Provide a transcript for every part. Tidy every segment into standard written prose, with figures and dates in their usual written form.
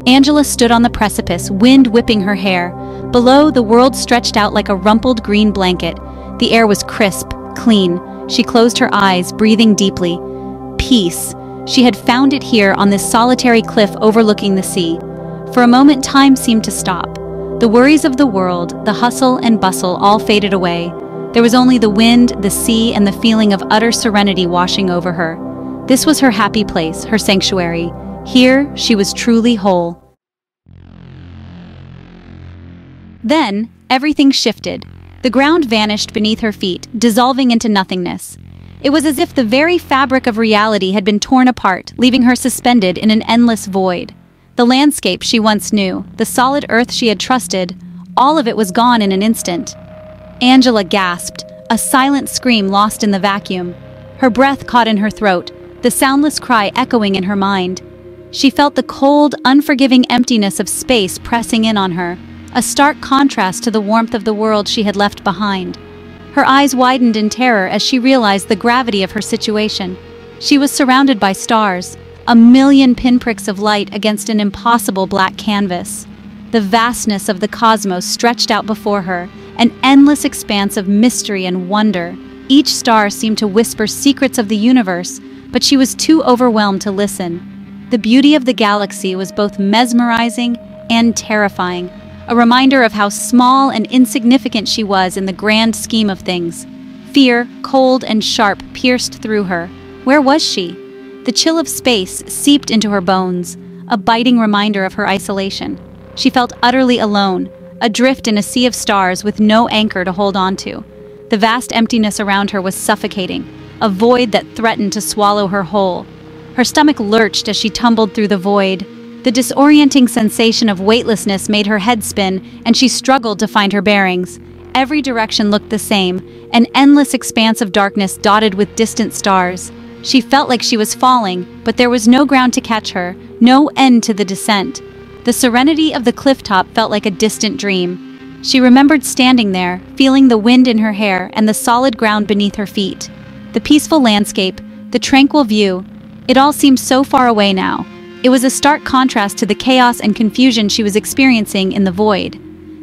Angela stood on the precipice, wind whipping her hair. Below, the world stretched out like a rumpled green blanket. The air was crisp, clean. She closed her eyes, breathing deeply. Peace. She had found it here on this solitary cliff overlooking the sea. For a moment, time seemed to stop. The worries of the world, the hustle and bustle all faded away. There was only the wind, the sea, and the feeling of utter serenity washing over her. This was her happy place, her sanctuary. Here, she was truly whole. Then, everything shifted. The ground vanished beneath her feet, dissolving into nothingness. It was as if the very fabric of reality had been torn apart, leaving her suspended in an endless void. The landscape she once knew, the solid earth she had trusted, all of it was gone in an instant. Angela gasped, a silent scream lost in the vacuum. Her breath caught in her throat, the soundless cry echoing in her mind. She felt the cold, unforgiving emptiness of space pressing in on her, a stark contrast to the warmth of the world she had left behind. Her eyes widened in terror as she realized the gravity of her situation. She was surrounded by stars, a million pinpricks of light against an impossible black canvas. The vastness of the cosmos stretched out before her, an endless expanse of mystery and wonder. Each star seemed to whisper secrets of the universe, but she was too overwhelmed to listen. The beauty of the galaxy was both mesmerizing and terrifying, a reminder of how small and insignificant she was in the grand scheme of things. Fear, cold and sharp, pierced through her. Where was she? The chill of space seeped into her bones, a biting reminder of her isolation. She felt utterly alone, adrift in a sea of stars with no anchor to hold on to. The vast emptiness around her was suffocating, a void that threatened to swallow her whole. Her stomach lurched as she tumbled through the void. The disorienting sensation of weightlessness made her head spin, and she struggled to find her bearings. Every direction looked the same, an endless expanse of darkness dotted with distant stars. She felt like she was falling, but there was no ground to catch her, no end to the descent. The serenity of the clifftop felt like a distant dream. She remembered standing there, feeling the wind in her hair and the solid ground beneath her feet. The peaceful landscape, the tranquil view, it all seemed so far away now. It was a stark contrast to the chaos and confusion she was experiencing in the void.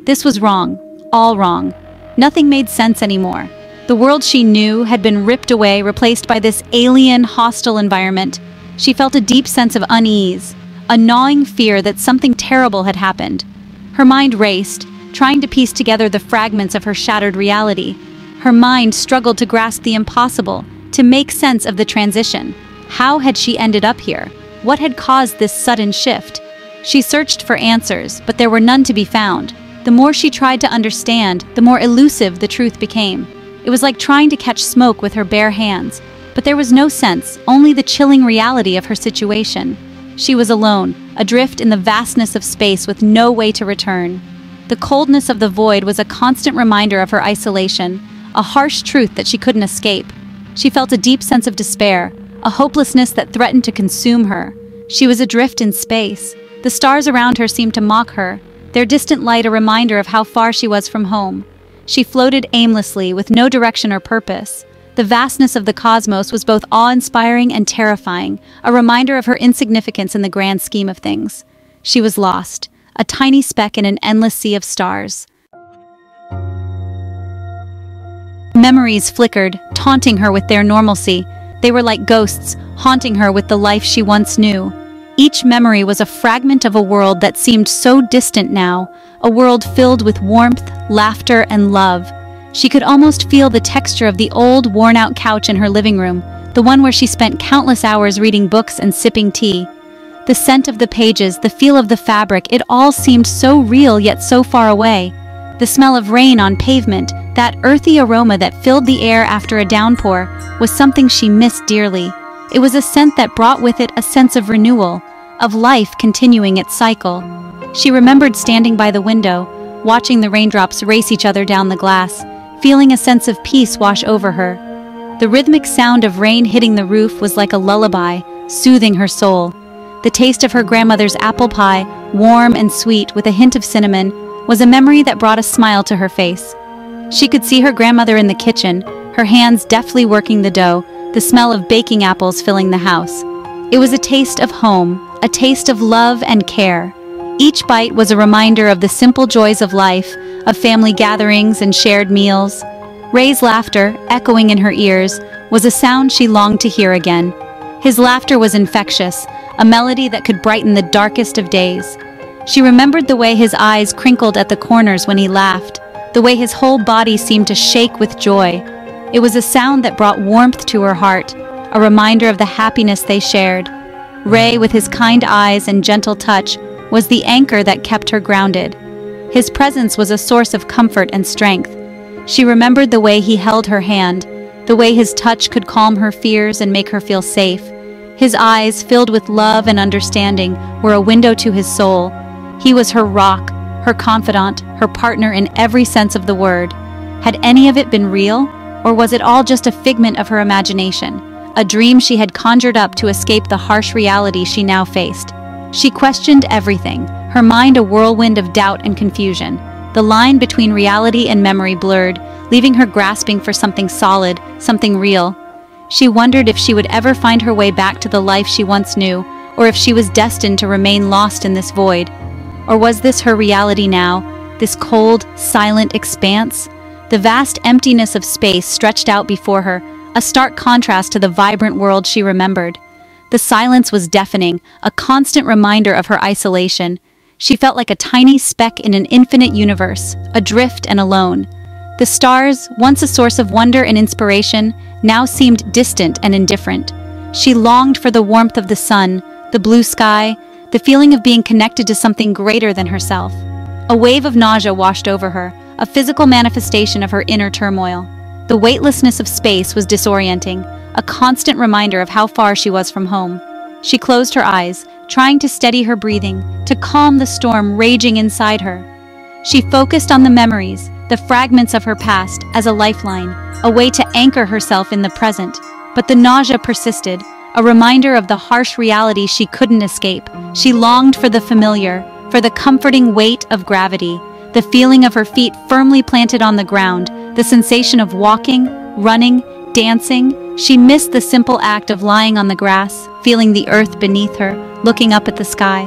This was wrong, all wrong. Nothing made sense anymore. The world she knew had been ripped away, replaced by this alien, hostile environment. She felt a deep sense of unease, a gnawing fear that something terrible had happened. Her mind raced, trying to piece together the fragments of her shattered reality. Her mind struggled to grasp the impossible, to make sense of the transition. How had she ended up here? What had caused this sudden shift? She searched for answers, but there were none to be found. The more she tried to understand, the more elusive the truth became. It was like trying to catch smoke with her bare hands, but there was no sense, only the chilling reality of her situation. She was alone, adrift in the vastness of space with no way to return. The coldness of the void was a constant reminder of her isolation, a harsh truth that she couldn't escape. She felt a deep sense of despair, a hopelessness that threatened to consume her. She was adrift in space. The stars around her seemed to mock her, their distant light a reminder of how far she was from home. She floated aimlessly, with no direction or purpose. The vastness of the cosmos was both awe-inspiring and terrifying, a reminder of her insignificance in the grand scheme of things. She was lost, a tiny speck in an endless sea of stars. Memories flickered, taunting her with their normalcy. They were like ghosts, haunting her with the life she once knew. Each memory was a fragment of a world that seemed so distant now, a world filled with warmth, laughter, and love. She could almost feel the texture of the old, worn-out couch in her living room, the one where she spent countless hours reading books and sipping tea. The scent of the pages, the feel of the fabric, it all seemed so real yet so far away. The smell of rain on pavement, that earthy aroma that filled the air after a downpour, was something she missed dearly. It was a scent that brought with it a sense of renewal, of life continuing its cycle. She remembered standing by the window, watching the raindrops race each other down the glass, feeling a sense of peace wash over her. The rhythmic sound of rain hitting the roof was like a lullaby, soothing her soul. The taste of her grandmother's apple pie, warm and sweet with a hint of cinnamon, was a memory that brought a smile to her face. She could see her grandmother in the kitchen, her hands deftly working the dough, the smell of baking apples filling the house. It was a taste of home, a taste of love and care. Each bite was a reminder of the simple joys of life, of family gatherings and shared meals. Ray's laughter, echoing in her ears, was a sound she longed to hear again. His laughter was infectious, a melody that could brighten the darkest of days. She remembered the way his eyes crinkled at the corners when he laughed, the way his whole body seemed to shake with joy. It was a sound that brought warmth to her heart, a reminder of the happiness they shared. Ray, with his kind eyes and gentle touch, was the anchor that kept her grounded. His presence was a source of comfort and strength. She remembered the way he held her hand, the way his touch could calm her fears and make her feel safe. His eyes, filled with love and understanding, were a window to his soul. He was her rock, her confidant, her partner in every sense of the word. Had any of it been real, or was it all just a figment of her imagination, a dream she had conjured up to escape the harsh reality she now faced? She questioned everything, her mind a whirlwind of doubt and confusion. The line between reality and memory blurred, leaving her grasping for something solid, something real. She wondered if she would ever find her way back to the life she once knew, or if she was destined to remain lost in this void. Or was this her reality now, this cold, silent expanse? The vast emptiness of space stretched out before her, a stark contrast to the vibrant world she remembered. The silence was deafening, a constant reminder of her isolation. She felt like a tiny speck in an infinite universe, adrift and alone. The stars, once a source of wonder and inspiration, now seemed distant and indifferent. She longed for the warmth of the sun, the blue sky, the feeling of being connected to something greater than herself. A wave of nausea washed over her, a physical manifestation of her inner turmoil. The weightlessness of space was disorienting, a constant reminder of how far she was from home. She closed her eyes, trying to steady her breathing, to calm the storm raging inside her. She focused on the memories, the fragments of her past, as a lifeline, a way to anchor herself in the present. But the nausea persisted, a reminder of the harsh reality she couldn't escape. She longed for the familiar, for the comforting weight of gravity, the feeling of her feet firmly planted on the ground, the sensation of walking, running, dancing. She missed the simple act of lying on the grass, feeling the earth beneath her, looking up at the sky.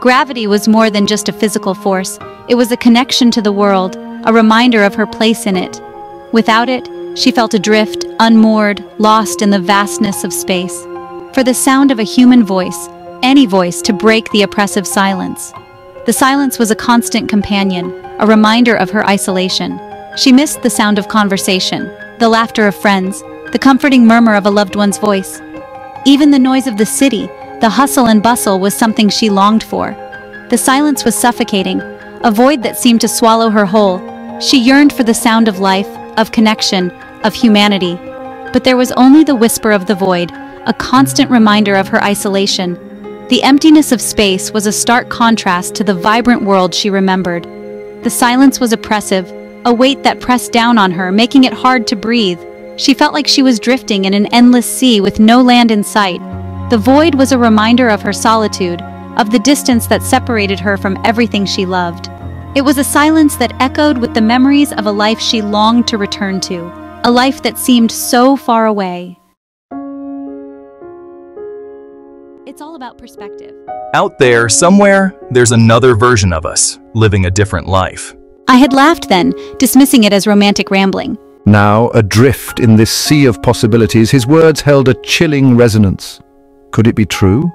Gravity was more than just a physical force. It was a connection to the world, a reminder of her place in it. Without it, she felt adrift, unmoored, lost in the vastness of space. For the sound of a human voice, any voice, to break the oppressive silence. The silence was a constant companion, a reminder of her isolation. She missed the sound of conversation, the laughter of friends, the comforting murmur of a loved one's voice. Even the noise of the city, the hustle and bustle, was something she longed for. The silence was suffocating, a void that seemed to swallow her whole. She yearned for the sound of life, of connection, of humanity. But there was only the whisper of the void, a constant reminder of her isolation. The emptiness of space was a stark contrast to the vibrant world she remembered. The silence was oppressive, a weight that pressed down on her, making it hard to breathe. She felt like she was drifting in an endless sea with no land in sight. The void was a reminder of her solitude, of the distance that separated her from everything she loved. It was a silence that echoed with the memories of a life she longed to return to, a life that seemed so far away. It's all about perspective. Out there, somewhere, there's another version of us, living a different life. I had laughed then, dismissing it as romantic rambling. Now, adrift in this sea of possibilities, his words held a chilling resonance. Could it be true?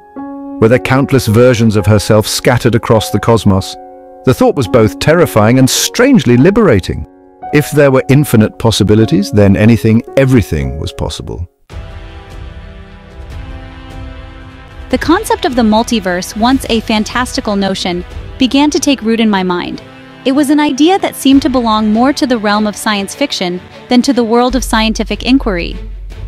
Were there countless versions of herself scattered across the cosmos? The thought was both terrifying and strangely liberating. If there were infinite possibilities, then everything was possible. The concept of the multiverse, once a fantastical notion, began to take root in my mind. It was an idea that seemed to belong more to the realm of science fiction than to the world of scientific inquiry.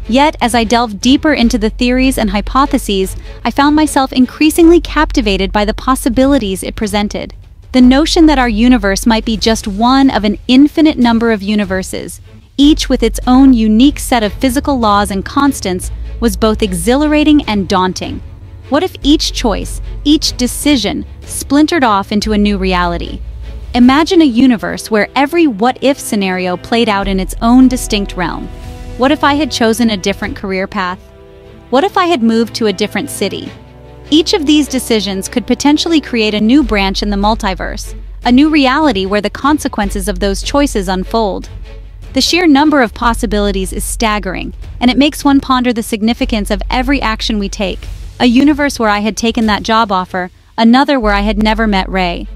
Yet, as I delved deeper into the theories and hypotheses, I found myself increasingly captivated by the possibilities it presented. The notion that our universe might be just one of an infinite number of universes, each with its own unique set of physical laws and constants, was both exhilarating and daunting. What if each choice, each decision, splintered off into a new reality? Imagine a universe where every what-if scenario played out in its own distinct realm. What if I had chosen a different career path? What if I had moved to a different city? Each of these decisions could potentially create a new branch in the multiverse, a new reality where the consequences of those choices unfold. The sheer number of possibilities is staggering, and it makes one ponder the significance of every action we take. A universe where I had taken that job offer, another where I had never met Ray.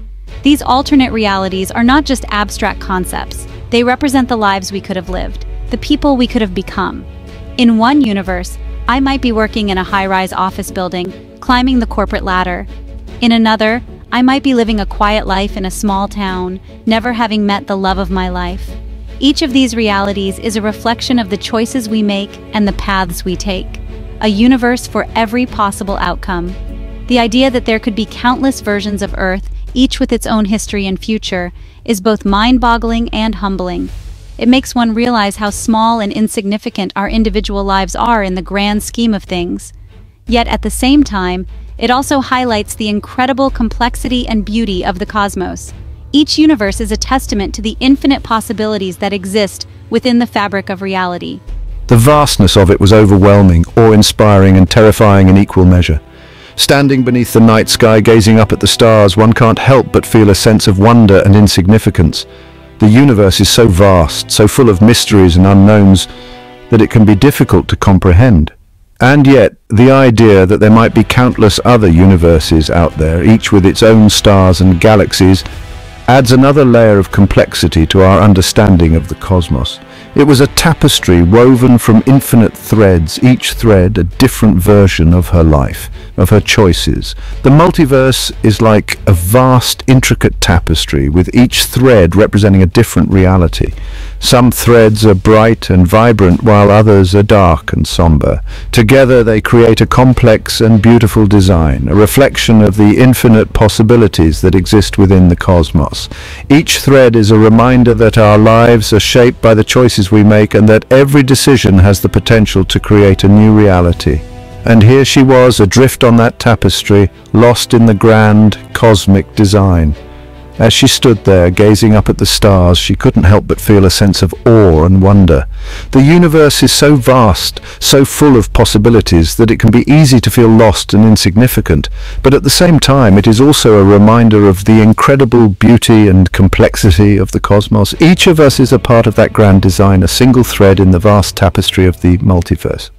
These alternate realities are not just abstract concepts. They represent the lives we could have lived, the people we could have become. In one universe, I might be working in a high-rise office building, climbing the corporate ladder. In another, I might be living a quiet life in a small town, never having met the love of my life. Each of these realities is a reflection of the choices we make and the paths we take. A universe for every possible outcome. The idea that there could be countless versions of Earth, each with its own history and future, is both mind-boggling and humbling. It makes one realize how small and insignificant our individual lives are in the grand scheme of things. Yet at the same time, it also highlights the incredible complexity and beauty of the cosmos. Each universe is a testament to the infinite possibilities that exist within the fabric of reality. The vastness of it was overwhelming, awe-inspiring and terrifying in equal measure. Standing beneath the night sky, gazing up at the stars, one can't help but feel a sense of wonder and insignificance. The universe is so vast, so full of mysteries and unknowns, that it can be difficult to comprehend. And yet, the idea that there might be countless other universes out there, each with its own stars and galaxies, adds another layer of complexity to our understanding of the cosmos. It was a tapestry woven from infinite threads, each thread a different version of her life, of her choices. The multiverse is like a vast, intricate tapestry, with each thread representing a different reality. Some threads are bright and vibrant, while others are dark and somber. Together they create a complex and beautiful design, a reflection of the infinite possibilities that exist within the cosmos. Each thread is a reminder that our lives are shaped by the choices we make, and that every decision has the potential to create a new reality. And here she was, adrift on that tapestry, lost in the grand, cosmic design. As she stood there, gazing up at the stars, she couldn't help but feel a sense of awe and wonder. The universe is so vast, so full of possibilities, that it can be easy to feel lost and insignificant. But at the same time, it is also a reminder of the incredible beauty and complexity of the cosmos. Each of us is a part of that grand design, a single thread in the vast tapestry of the multiverse.